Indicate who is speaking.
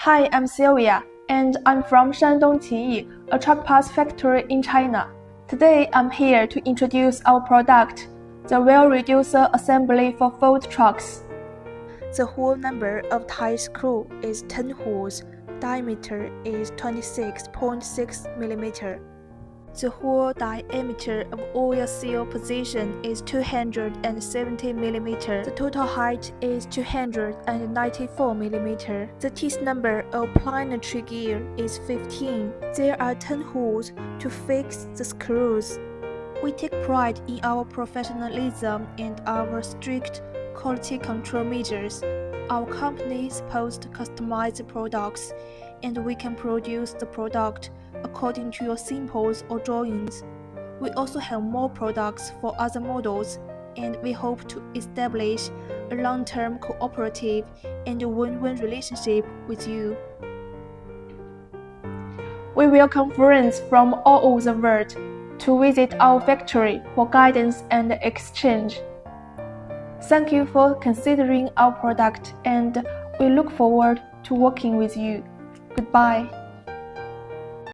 Speaker 1: Hi, I'm Sylvia, and I'm from Shandong Qiyi, a truck parts factory in China. Today, I'm here to introduce our product, the Wheel Reducer Assembly for Fold Trucks. The whole number of tie screw is 10 holes, diameter is 26.6 mm. The whole diameter of oil seal position is 270 mm. The total height is 294 mm. The teeth number of planetary gear is 15. There are 10 holes to fix the screws. We take pride in our professionalism and our strict quality control measures. Our company supposed to customize the products, and we can produce the product according to your samples or drawings. We also have more products for other models, and we hope to establish a long-term cooperative and win-win relationship with you. We welcome friends from all over the world to visit our factory for guidance and exchange. Thank you for considering our product, and we look forward to working with you. Goodbye.